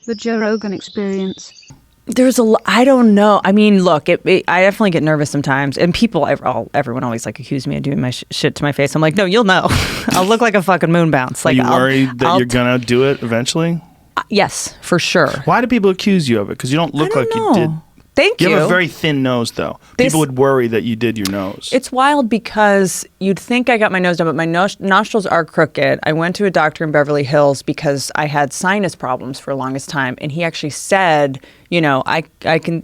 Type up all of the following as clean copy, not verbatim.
The Joe Rogan Experience. I don't know. I mean, look, I definitely get nervous sometimes, and everyone always like accuse me of doing my shit to my face. I'm like, no, you'll know. I'll look like a fucking moon bounce. Like, are you worried that you're gonna do it eventually? Yes, for sure. Why do people accuse you of it? Because you don't look like you did. Thank you. You have a very thin nose, though. People would worry that you did your nose. It's wild because you'd think I got my nose done, but my nostrils are crooked. I went to a doctor in Beverly Hills because I had sinus problems for the longest time, and he actually said, you know,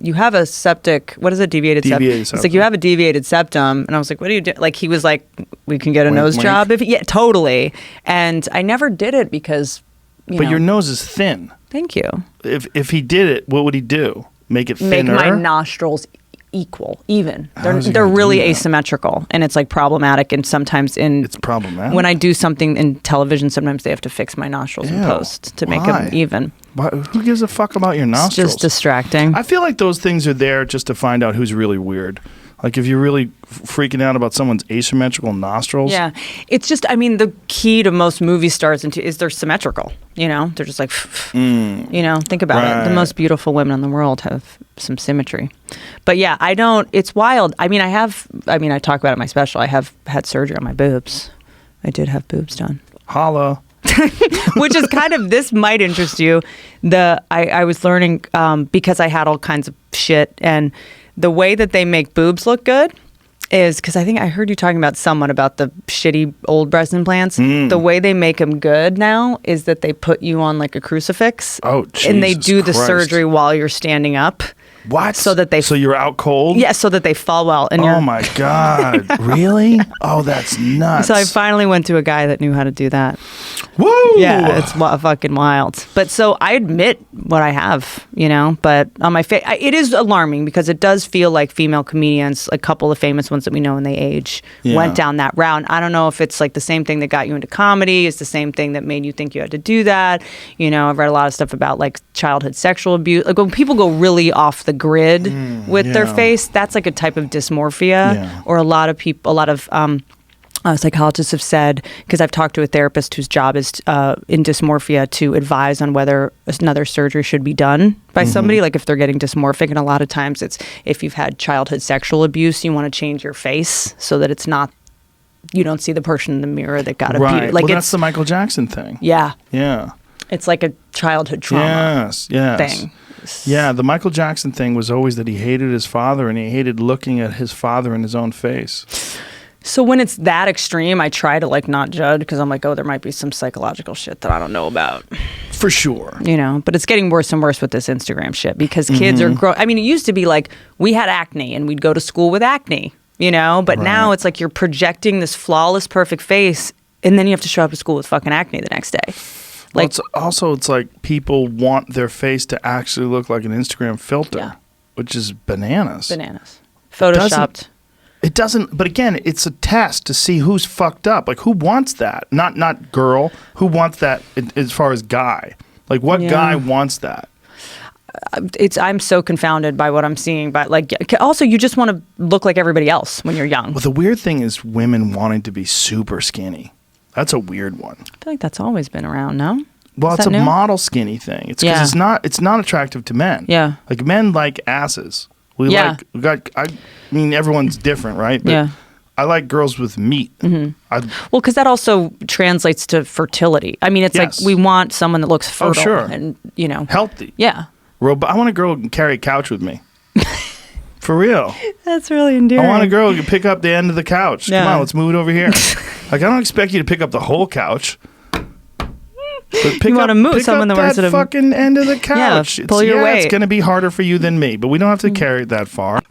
you have a septic, what is it, deviated septum? He's like, you have a deviated septum. And I was like, what do you do? Like, he was like, we can get a nose job. Yeah, totally. And I never did it because, But your nose is thin. Thank you. If he did it, what would he do? Make it thinner? Make my nostrils even. They're really asymmetrical, and it's like problematic. And sometimes it's problematic when I do something in television. Sometimes they have to fix my nostrils in post to make them even. Who gives a fuck about your nostrils? It's just distracting. I feel like those things are there just to find out who's really weird. Like if you're really freaking out about someone's asymmetrical nostrils. Yeah. It's just, I mean, the key to most movie stars is they're symmetrical. You know, they're just like, you know, think about it. The most beautiful women in the world have some symmetry. But yeah, it's wild. I mean, I talk about it in my special. I have had surgery on my boobs. I did have boobs done. Holla. Which is kind of, this might interest you. I was learning because I had all kinds of shit, and the way that they make boobs look good is, because I think I heard you talking about the shitty old breast implants. The way they make them good now is that they put you on like a crucifix. Oh, Jesus and they do the Christ. surgery while you're standing up. What? So you're out cold? Yeah, so that they fall well. And oh my God. Really? Oh, that's nuts. So I finally went to a guy that knew how to do that. Woo! Yeah, it's fucking wild. But so I admit what I have, you know, but on my face, it is alarming because it does feel like female comedians, a couple of famous ones that we know when they age, went down that route. I don't know if it's like the same thing that got you into comedy, it's the same thing that made you think you had to do that. You know, I've read a lot of stuff about like childhood sexual abuse. Like when people go really off the grid with their face, that's like a type of dysmorphia. Or a lot of psychologists have said, because I've talked to a therapist whose job is in dysmorphia to advise on whether another surgery should be done by somebody, like if they're getting dysmorphic. And a lot of times it's if you've had childhood sexual abuse, you want to change your face so that it's not, you don't see the person in the mirror that got abused. Like that's the Michael Jackson thing. Yeah. Yeah. It's like a childhood trauma thing. Yeah, the Michael Jackson thing was always that he hated his father and he hated looking at his father in his own face. So when it's that extreme, I try to like not judge because I'm like, oh, there might be some psychological shit that I don't know about. For sure. You know, but it's getting worse and worse with this Instagram shit because kids are growing. I mean, it used to be like we had acne and we'd go to school with acne, you know, but now it's like you're projecting this flawless, perfect face and then you have to show up to school with fucking acne the next day. Like, it's like people want their face to actually look like an Instagram filter, which is bananas. Photoshopped. It doesn't, but again, it's a test to see who's fucked up. Like, who wants that? Not girl. Who wants that as far as guy? Like, what guy wants that? I'm so confounded by what I'm seeing. But like, also, you just want to look like everybody else when you're young. Well, the weird thing is women wanting to be super skinny. That's a weird one. I feel like that's always been around, no? Well, it's a model skinny thing. It's because it's not attractive to men. Yeah. Like men like asses. I mean, everyone's different, right? But I like girls with meat. Well, because that also translates to fertility. I mean, it's like we want someone that looks fertile and, you know. Healthy. Yeah. I want a girl who can carry a couch with me. For real. That's really endearing. I want a girl who can pick up the end of the couch. Come on, let's move it over here. Like, I don't expect you to pick up the whole couch. But you want to move someone that fucking end of the couch. Pull your weight. It's going to be harder for you than me, but we don't have to carry it that far.